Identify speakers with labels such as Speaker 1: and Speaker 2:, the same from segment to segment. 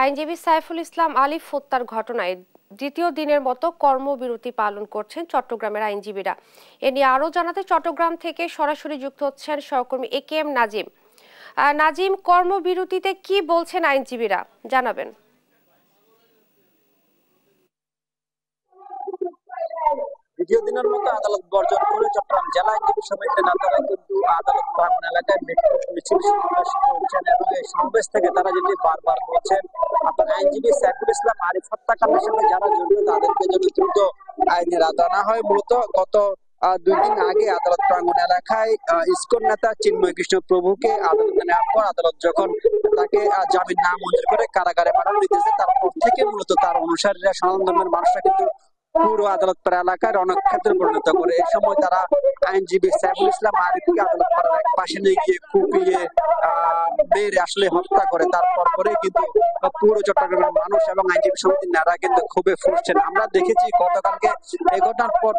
Speaker 1: আইনজীবী সাইফুল ইসলাম আলিফ হত্যার ঘটনায় দ্বিতীয় দিনের মতো কর্মবিরতি পালন করছেন চট্টগ্রামের আইনজীবীরা। এ নিয়ে আরও জানাতে চট্টগ্রাম থেকে সরাসরি যুক্ত হচ্ছেন সহকর্মী একেএম নাজিম। নাজিম, কর্মবিরতিতে কি বলছেন আইনজীবীরা, জানাবেন।
Speaker 2: দ্বিতীয় দিনের মতো আদালত বর্জন করে চট্টগ্রাম জেলা আইনজীবী সমিতির নেতারা কিন্তু আদালত প্রাঙ্গণ এলাকায় মিছিল সমাবেশ করছেন এবং এই সমাবেশ থেকে তারা যদি বারবার বলছেন আপনার আইনজীবী সাইফুল ইসলাম আলিফ হত্যাকাণ্ডের সাথে যারা জড়িত তাদেরকে যেন দ্রুত আইনের আওতায় আনা হয়। মূলত গত 2 দিন আগে আদালত প্রাঙ্গণ এলাকায় ইসকন নেতা চিন্ময় কৃষ্ণ প্রভুকে আদালতে নেওয়ার পর আদালত যখন তাকে জামিন না মঞ্জুর করে কারাগারে পাঠানো দিতেছে, তারপর থেকে মূলত তার অনুসারীরা সনাতন ধর্মের মানুষরা কিন্তু পুরো আদালত পাড়া এলাকায় রণক্ষেত্রে পরিণত করে। এই সময় তারা আইনজীবী সাইফুল ইসলাম আরিফকে আদালত পাড়ার এক পাশে নিয়ে গিয়ে কুপিয়ে মেরে আসলে হত্যা করে। তারপর পরে কিন্তু পুরো চট্টগ্রামের মানুষ এবং আইনজীবী সমিতির নেতারা কিন্তু খুবই ফুসছেন। আমরা দেখেছি গতকালকে এই ঘটনার পর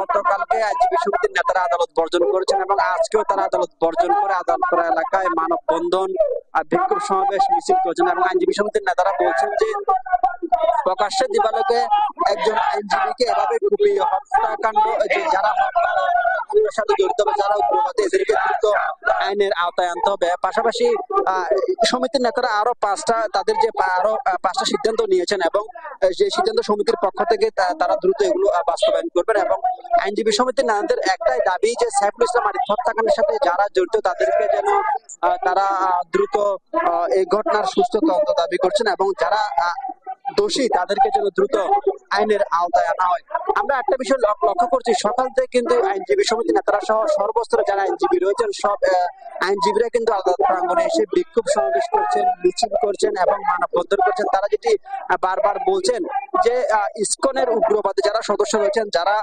Speaker 2: গতকালকে আইনজীবী সমিতির নেতারা আদালত বর্জন করেছেন এবং আজকেও তারা আদালত বর্জন করে আদালত পাড়া এলাকায় মানববন্ধন বিক্ষোভ সমাবেশ মিছিল করেছেন এবং আইনজীবী সমিতির নেতারা বলছেন যে প্রকাশ্যে দিবালোকে একজন আইনজীবীকে এভাবে কুপিয়ে হত্যাকাণ্ড যারা হত্যাকাণ্ডের সাথে জড়িত হবে, যারা উগ্রবাদী, এদেরকে দ্রুত আইনের আওতায় আনতে হবে। পাশাপাশি সমিতির নেতারা আরো পাঁচটা সিদ্ধান্ত নিয়েছেন এবং যে সিদ্ধান্ত সমিতির পক্ষ থেকে তারা দ্রুত এগুলো বাস্তবায়ন করবেন এবং আইনজীবী সমিতির নেতাদের একটাই দাবি যে সাইফুল ইসলাম আলিফ হত্যাকাণ্ডের সাথে যারা জড়িত তাদেরকে যেন তারা দ্রুত এই ঘটনার সুস্থ তদন্ত দাবি করছেন এবং যারা দোষী তাদেরকে যেন দ্রুত আইনের আওতায় আনা হয়। আমরা একটা বিষয় লক্ষ্য করছি, সকাল থেকে কিন্তু আইনজীবী সমিতি নেতারা সহ সর্বস্তরে যারা আইনজীবী রয়েছেন সব আইনজীবীরা কিন্তু আদালত প্রাঙ্গণে এসে বিক্ষোভ সমাবেশ করছেন, মিছিল করছেন এবং মানববন্ধন করছেন। তারা যেটি বারবার বলছেন যে ইসকনের উগ্রবাদী যারা সদস্য রয়েছেন, যারা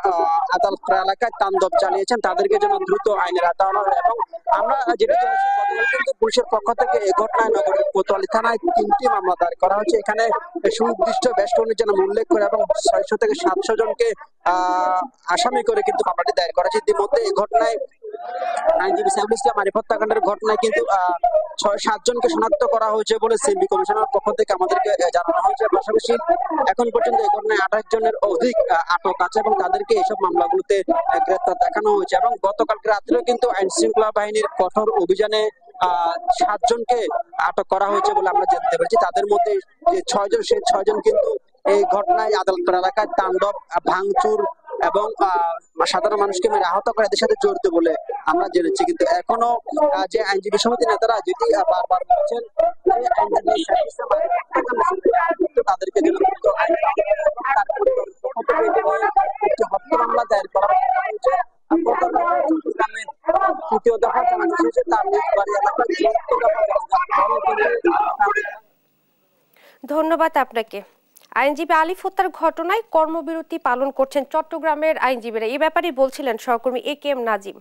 Speaker 2: আদালত এলাকায় তাণ্ডব চালিয়েছেন, তাদেরকে যেন দ্রুত আইনের আওতায় আনা হয়। এবং আমরা যেটা জেনেছি গতকাল কিন্তু পুলিশের পক্ষ থেকে এই ঘটনায় নগরের কোতোয়ালি থানায় 3টি মামলা দায়ের করা হয়েছে। এখানে সুনির্দিষ্ট বেশ কয়েকজনের যেন উল্লেখ করে এবং 600 থেকে 700 জনকে আসামি করে কিন্তু মামলাটি দায়ের করা হয়েছে। ইতিমধ্যে এই ঘটনায় আইনজীবী সাইফুল ইসলাম আলিফ হত্যাকাণ্ডের ঘটনায় কিন্তু 6-7 জনকে শনাক্ত করা হয়েছে বলে সিএমপি কমিশনার পক্ষ থেকে আমাদেরকে জানানো হয়েছে। পাশাপাশি এখন পর্যন্ত এই ঘটনায় 28 জনের অধিক আটক আছে এবং তাদেরকে এইসব মামলাগুলোতে গ্রেপ্তার দেখানো হয়েছে। এবং গতকালকে রাত্রেও কিন্তু আইন শৃঙ্খলা বাহিনীর কঠোর অভিযানে 7 জনকে আটক করা হয়েছে বলে আমরা জানতে পেরেছি। তাদের মধ্যে যে 6 জন, সেই 6 জন কিন্তু এই ঘটনায় আদালত এলাকায় তাণ্ডব, ভাঙচুর এবং সাধারণ মানুষকে মেরে আহত করে এদের সাথে জড়িত বলে আমরা জেনেছি। কিন্তু এখনো যে আইনজীবী সমিতি নেতারা যেটি বারবার বলছেন তাদেরকে হত্যা মামলা দায়ের করা হয়েছে। তৃতীয় দফা জানানো হয়েছে তার বাড়ি এলাকায়।
Speaker 1: ধন্যবাদ আপনাকে। আইনজীবী আলিফ হত্যার ঘটনায় কর্মবিরতি পালন করছেন চট্টগ্রামের আইনজীবীরা, এ ব্যাপারে বলছিলেন সহকর্মী একেএম নাজিম।